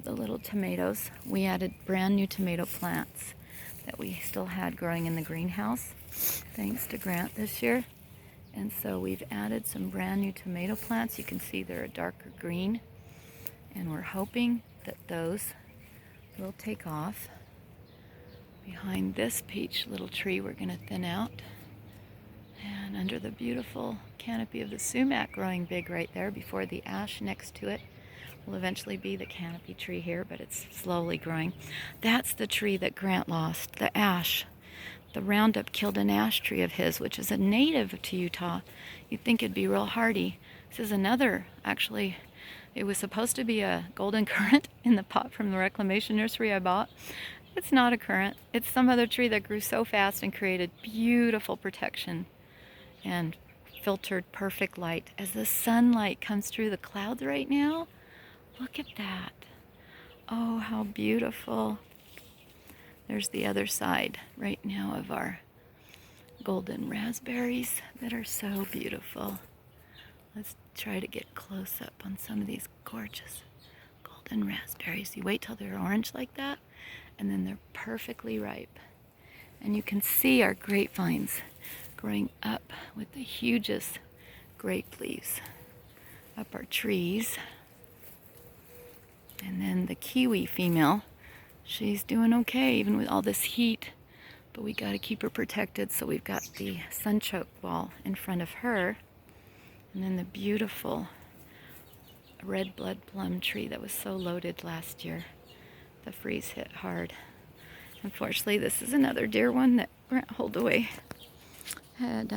the little tomatoes. We added brand new tomato plants that we still had growing in the greenhouse, thanks to Grant this year. And so we've added some brand new tomato plants. You can see they're a darker green. And we're hoping that those will take off. Behind this peach little tree we're going to thin out. And under the beautiful canopy of the sumac growing big right there before the ash next to it will eventually be the canopy tree here, but it's slowly growing. That's the tree that Grant lost, the ash. The Roundup killed an ash tree of his, which is a native to Utah. You'd think it'd be real hardy. This is another, actually, it was supposed to be a golden currant in the pot from the reclamation nursery I bought. It's not a currant. It's some other tree that grew so fast and created beautiful protection and filtered perfect light. As the sunlight comes through the clouds right now, look at that. Oh, how beautiful. There's the other side right now of our golden raspberries that are so beautiful. Let's try to get close up on some of these gorgeous golden raspberries. You wait till they're orange like that, and then they're perfectly ripe. And you can see our grapevines growing up with the hugest grape leaves up our trees. And then the kiwi female, she's doing okay even with all this heat, but we got to keep her protected, so we've got the sunchoke wall in front of her. And then the beautiful red blood plum tree that was so loaded last year. The freeze hit hard. Unfortunately, this is another dear one that Grant Holdaway had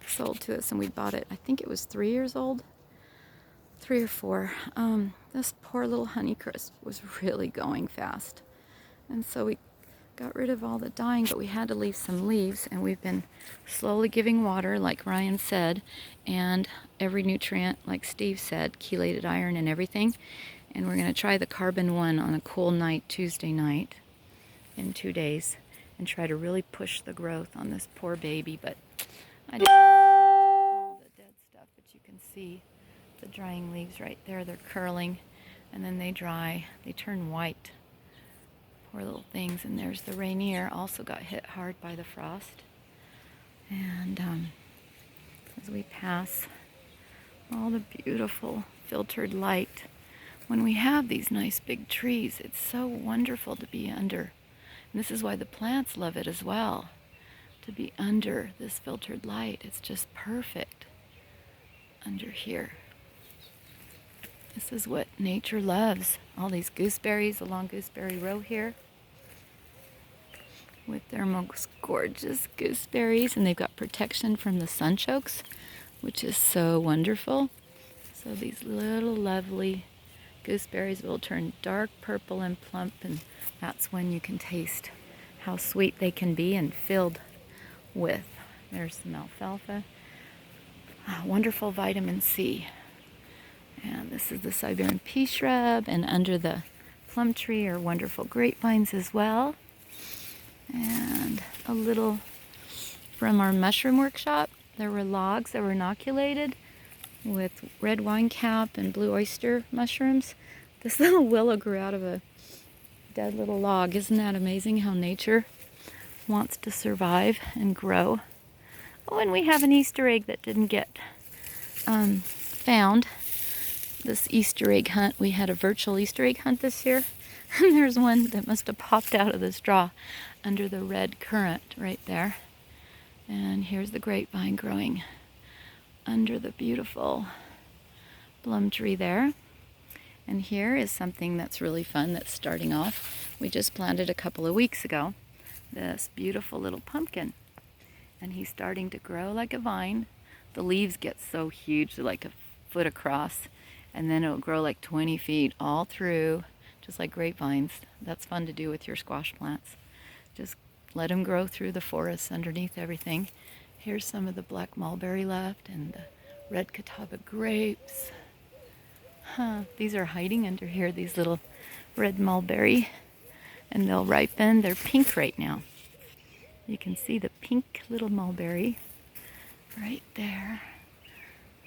sold to us, and we bought it, I think it was 3 years old, 3 or 4. This poor little Honeycrisp was really going fast, and so we got rid of all the dying, but we had to leave some leaves, and we've been slowly giving water like Ryan said, and every nutrient like Steve said, chelated iron and everything. And we're going to try the carbon one on a cool night, Tuesday night, in 2 days, and try to really push the growth on this poor baby. But I didn't all the dead stuff, but you can see the drying leaves right there. They're curling, and then they dry. They turn white. Poor little things. And there's the Rainier, also got hit hard by the frost. And as we pass all the beautiful filtered light, when we have these nice big trees, it's so wonderful to be under. And this is why the plants love it as well, to be under this filtered light. It's just perfect under here. This is what nature loves. All these gooseberries along Gooseberry Row here with their most gorgeous gooseberries, and they've got protection from the sunchokes, which is so wonderful. So these little lovely gooseberries will turn dark purple and plump, and that's when you can taste how sweet they can be and filled with. There's some alfalfa, wonderful vitamin C. And this is the Siberian pea shrub, and under the plum tree are wonderful grapevines as well. And a little from our mushroom workshop, there were logs that were inoculated with red wine cap and blue oyster mushrooms. This little willow grew out of a dead little log. Isn't that amazing how nature wants to survive and grow? Oh, and we have an Easter egg that didn't get found. This Easter egg hunt, we had a virtual Easter egg hunt this year. And there's one that must have popped out of the straw under the red currant right there. And here's the grapevine growing under the beautiful plum tree there. And here is something that's really fun that's starting off. We just planted a couple of weeks ago this beautiful little pumpkin. And he's starting to grow like a vine. The leaves get so huge, they're like a foot across. And then it'll grow like 20 feet all through, just like grapevines. That's fun to do with your squash plants. Just let them grow through the forest underneath everything. Here's some of the black mulberry left and the red catawba grapes. These are hiding under here, these little red mulberry. And they'll ripen. They're pink right now. You can see the pink little mulberry right there.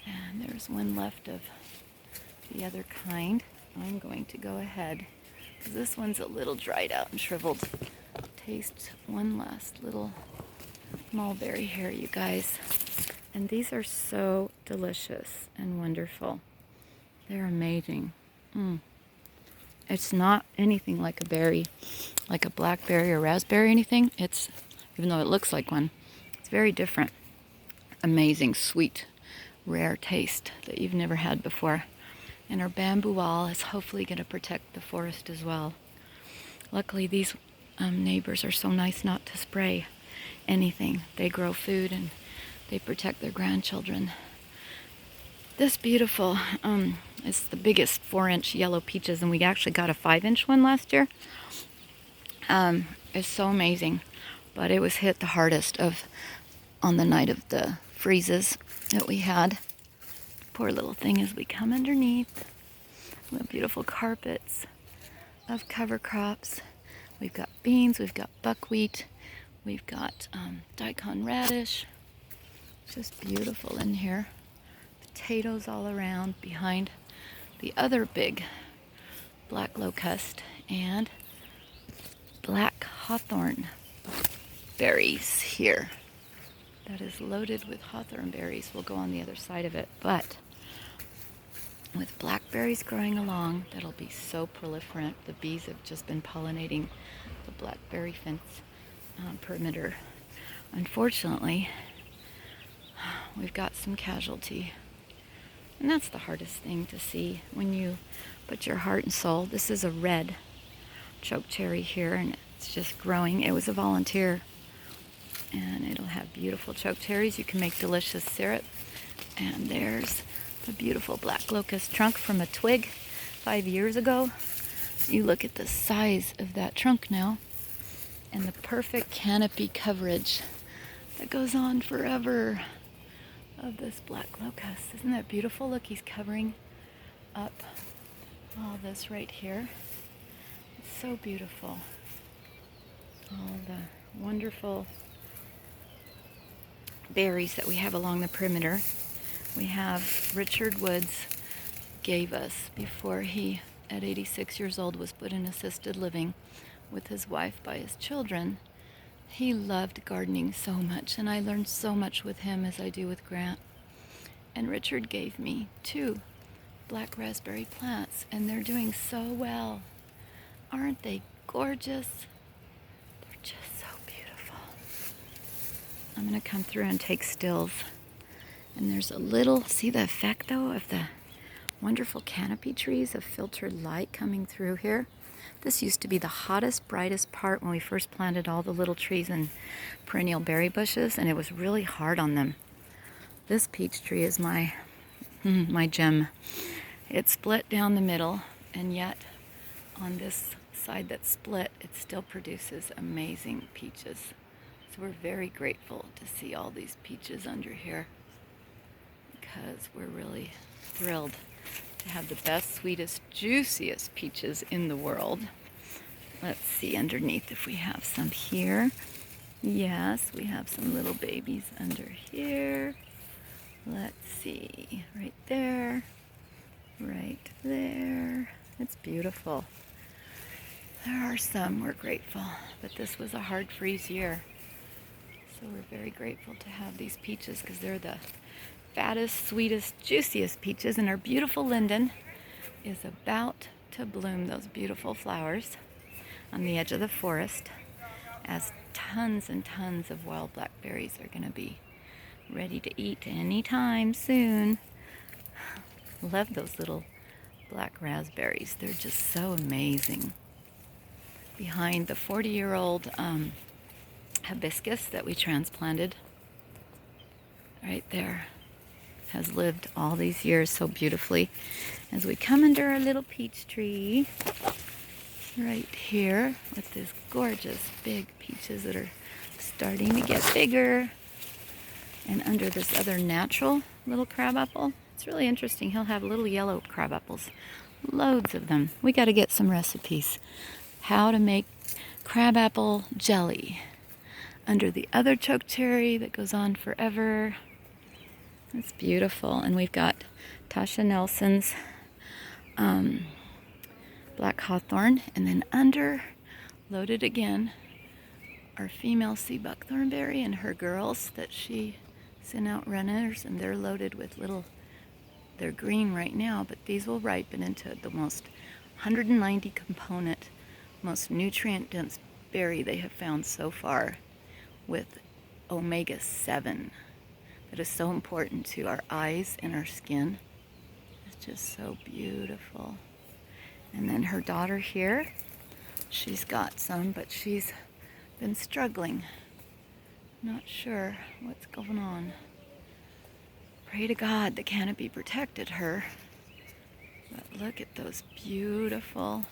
And there's one left of the other kind. I'm going to go ahead, because this one's a little dried out and shriveled. Taste one last little mulberry here, you guys. And these are so delicious and wonderful. They're amazing. It's not anything like a berry, like a blackberry or raspberry or anything. It's, even though it looks like one, it's very different. Amazing, sweet, rare taste that you've never had before. And our bamboo wall is hopefully going to protect the forest as well. Luckily, these neighbors are so nice not to spray anything. They grow food and they protect their grandchildren. This beautiful, it's the biggest 4-inch yellow peaches, and we actually got a 5-inch one last year. It's so amazing, but it was hit the hardest on the night of the freezes that we had. Poor little thing as we come underneath. We have beautiful carpets of cover crops. We've got beans, we've got buckwheat, we've got daikon radish. It's just beautiful in here. Potatoes all around behind the other big black locust and black hawthorn berries here. That is loaded with hawthorn berries. We'll go on the other side of it. But with blackberries growing along, that'll be so proliferant. The bees have just been pollinating the blackberry fence perimeter. Unfortunately, we've got some casualty. And that's the hardest thing to see when you put your heart and soul. This is a red chokecherry here, and it's just growing. It was a volunteer, and it'll have beautiful chokecherries. You can make delicious syrup. And there's the beautiful black locust trunk from a twig 5 years ago. You look at the size of that trunk now, and the perfect canopy coverage that goes on forever of this black locust. Isn't that beautiful? Look, he's covering up all this right here. It's so beautiful. All the wonderful berries that we have along the perimeter. We have Richard Woods gave us before he, at 86 years old, was put in assisted living with his wife by his children. He loved gardening so much, and I learned so much with him as I do with Grant. And Richard gave me 2 black raspberry plants, and they're doing so well. Aren't they gorgeous? They're just so beautiful. I'm going to come through and take stills. And there's a little, see the effect though of the wonderful canopy trees of filtered light coming through here? This used to be the hottest, brightest part when we first planted all the little trees and perennial berry bushes, and it was really hard on them. This peach tree is my gem. It's split down the middle, and yet on this side that's split, it still produces amazing peaches. So we're very grateful to see all these peaches under here, because we're really thrilled to have the best, sweetest, juiciest peaches in the world. Let's see underneath if we have some here. Yes, we have some little babies under here. Let's see, right there, right there. It's beautiful. There are some we're grateful, but this was a hard freeze year. So we're very grateful to have these peaches, because they're the fattest, sweetest, juiciest peaches. And our beautiful linden is about to bloom those beautiful flowers on the edge of the forest, as tons and tons of wild blackberries are going to be ready to eat anytime soon. Love those little black raspberries. They're just so amazing. Behind the 40-year-old hibiscus that we transplanted right there, has lived all these years so beautifully. As we come under our little peach tree right here with this gorgeous big peaches that are starting to get bigger, and under this other natural little crabapple. It's really interesting. He'll have little yellow crabapples, loads of them. We got to get some recipes how to make crabapple jelly under the other chokecherry that goes on forever. It's beautiful. And we've got Tasha Nelson's black hawthorn, and then under, loaded again, our female sea buckthornberry and her girls that she sent out runners, and they're loaded with little, they're green right now, but these will ripen into the most 190 component, most nutrient dense berry they have found so far, with omega-7 that is so important to our eyes and our skin. It's just so beautiful. And then her daughter here, she's got some, but she's been struggling. Not sure what's going on. Pray to God the canopy protected her. But look at those beautiful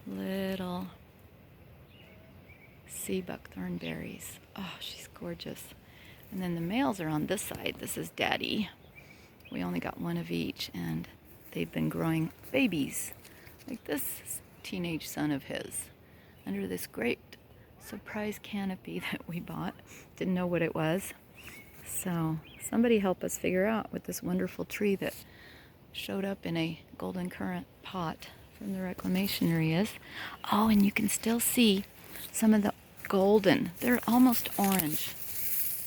little sea buckthorn berries. Oh, she's gorgeous. And then the males are on this side. This is Daddy. We only got one of each, and they've been growing babies, like this teenage son of his, under this great surprise canopy that we bought. Didn't know what it was. So somebody help us figure out what this wonderful tree that showed up in a golden currant pot from the reclamation is. Oh, and you can still see some of the golden, they're almost orange,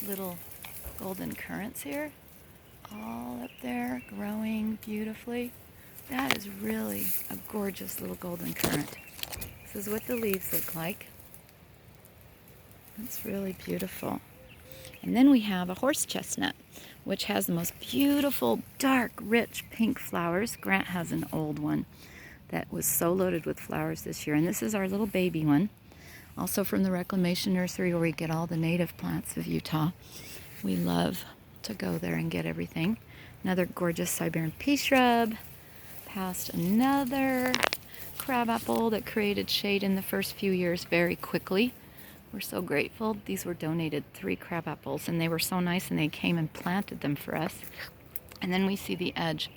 little golden currants here, all up there growing beautifully. That is really a gorgeous little golden currant. This is what the leaves look like. It's really beautiful. And then we have a horse chestnut, which has the most beautiful, dark, rich pink flowers. Grant has an old one that was so loaded with flowers this year. And this is our little baby one, also from the Reclamation Nursery, where we get all the native plants of Utah. We love to go there and get everything. Another gorgeous Siberian pea shrub. Past another crabapple that created shade in the first few years very quickly. We're so grateful. These were donated 3 crabapples, and they were so nice, and they came and planted them for us. And then we see the edge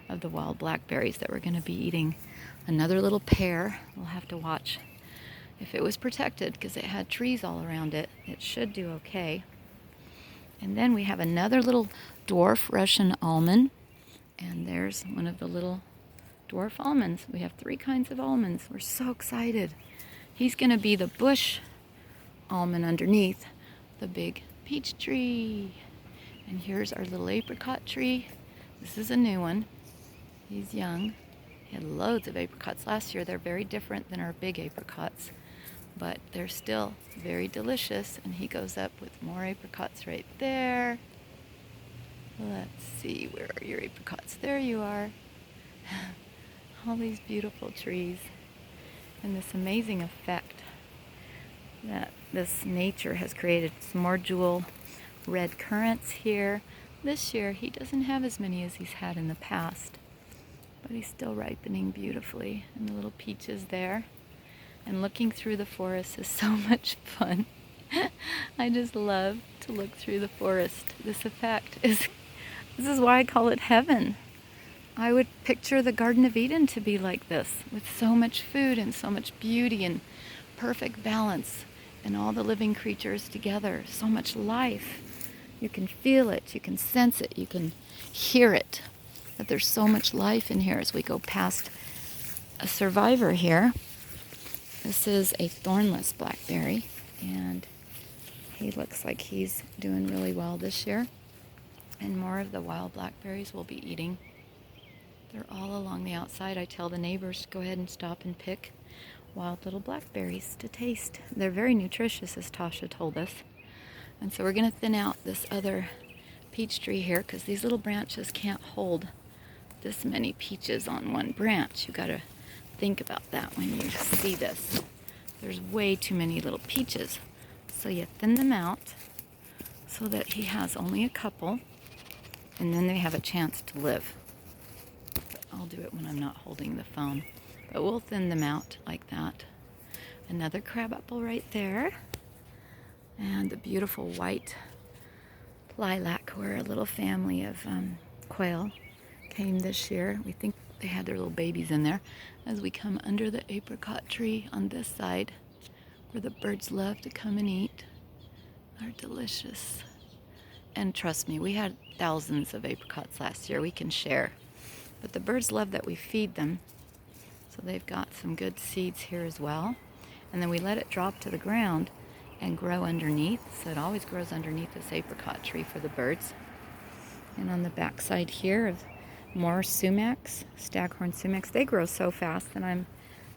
of the wild blackberries that we're going to be eating. Another little pear. We'll have to watch if it was protected, because it had trees all around it. It should do okay. And then we have another little dwarf Russian almond, and there's one of the little dwarf almonds. We have 3 kinds of almonds. We're so excited. He's going to be the bush almond underneath the big peach tree. And here's our little apricot tree. This is a new one. He's young. He had loads of apricots last year. They're very different than our big apricots, but they're still very delicious. And he goes up with more apricots right there. Let's see, where are your apricots? There you are. All these beautiful trees, and this amazing effect that this nature has created. Some more jewel red currants here. This year he doesn't have as many as he's had in the past, but he's still ripening beautifully. And the little peaches there. And looking through the forest is so much fun. I just love to look through the forest. This is why I call it heaven. I would picture the Garden of Eden to be like this, with so much food and so much beauty and perfect balance, and all the living creatures together. So much life. You can feel it, you can sense it, you can hear it, that there's so much life in here as we go past a survivor here. This is a thornless blackberry, and he looks like he's doing really well this year. And more of the wild blackberries we'll be eating. They're all along the outside. I tell the neighbors to go ahead and stop and pick wild little blackberries to taste. They're very nutritious, as Tasha told us. And so we're going to thin out this other peach tree here, because these little branches can't hold this many peaches on one branch. You got to think about that when you see this. There's way too many little peaches. So you thin them out so that he has only a couple, and then they have a chance to live. But I'll do it when I'm not holding the phone. But we'll thin them out like that. Another crabapple right there. And the beautiful white lilac, where a little family of quail came this year. We think they had their little babies in there. As we come under the apricot tree on this side, where the birds love to come and eat. They're delicious. And trust me, we had thousands of apricots last year. We can share. But the birds love that we feed them. So they've got some good seeds here as well. And then we let it drop to the ground and grow underneath. So it always grows underneath this apricot tree for the birds. And on the back side here, more sumacs, staghorn sumacs. They grow so fast that I'm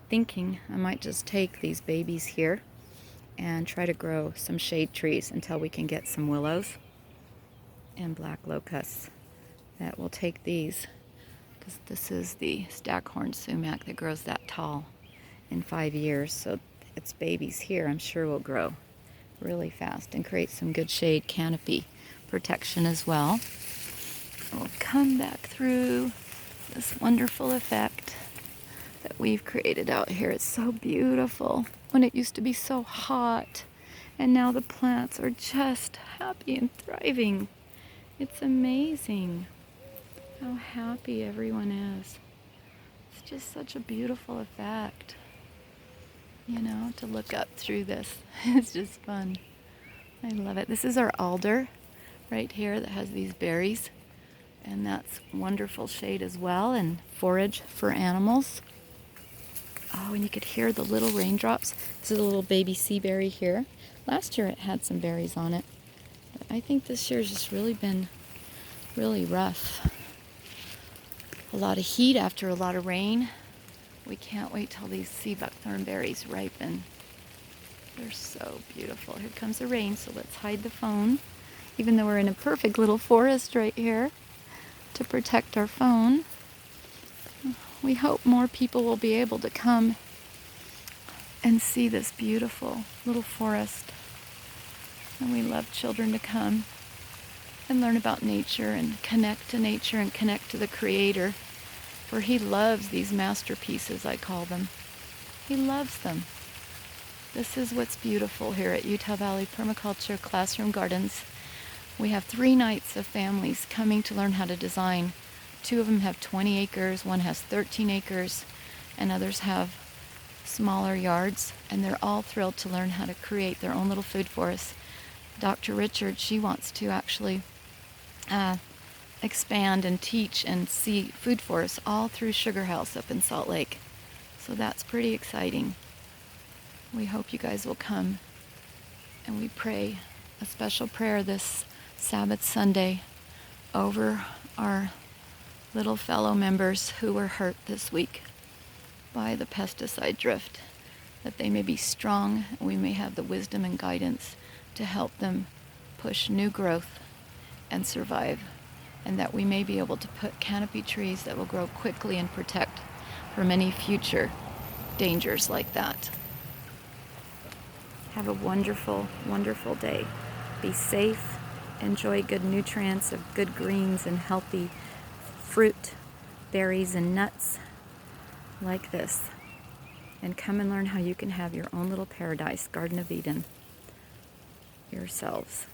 thinking I might just take these babies here and try to grow some shade trees until we can get some willows and black locusts that will take these, because this is the staghorn sumac that grows that tall in 5 years. So its babies here I'm sure will grow really fast and create some good shade canopy protection as well. We'll come back through this wonderful effect that we've created out here. It's so beautiful when it used to be so hot, and now the plants are just happy and thriving. It's amazing how happy everyone is. It's just such a beautiful effect, you know, to look up through this. It's just fun. I love it. This is our alder right here that has these berries, and that's wonderful shade as well, and forage for animals. Oh, and you could hear the little raindrops. This is a little baby sea berry here. Last year it had some berries on it, but I think this year's just really been really rough. A lot of heat after a lot of rain. We can't wait till these sea buckthorn berries ripen. They're so beautiful. Here comes the rain, so let's hide the phone, even though we're in a perfect little forest right here to protect our phone. We hope more people will be able to come and see this beautiful little forest. And we love children to come and learn about nature and connect to nature and connect to the Creator, for He loves these masterpieces, I call them. He loves them. This is what's beautiful here at Utah Valley Permaculture Classroom Gardens. We have 3 nights of families coming to learn how to design. 2 of them have 20 acres, one has 13 acres, and others have smaller yards, and they're all thrilled to learn how to create their own little food forests. Dr. Richard, she wants to actually expand and teach and see food forests all through Sugar House up in Salt Lake. So that's pretty exciting. We hope you guys will come, and we pray a special prayer this Sabbath Sunday over our little fellow members who were hurt this week by the pesticide drift, that they may be strong and we may have the wisdom and guidance to help them push new growth and survive, and that we may be able to put canopy trees that will grow quickly and protect from any future dangers like that. Have a wonderful, wonderful day. Be safe. Enjoy good nutrients of good greens and healthy fruit, berries, and nuts like this. And come and learn how you can have your own little paradise, Garden of Eden, yourselves.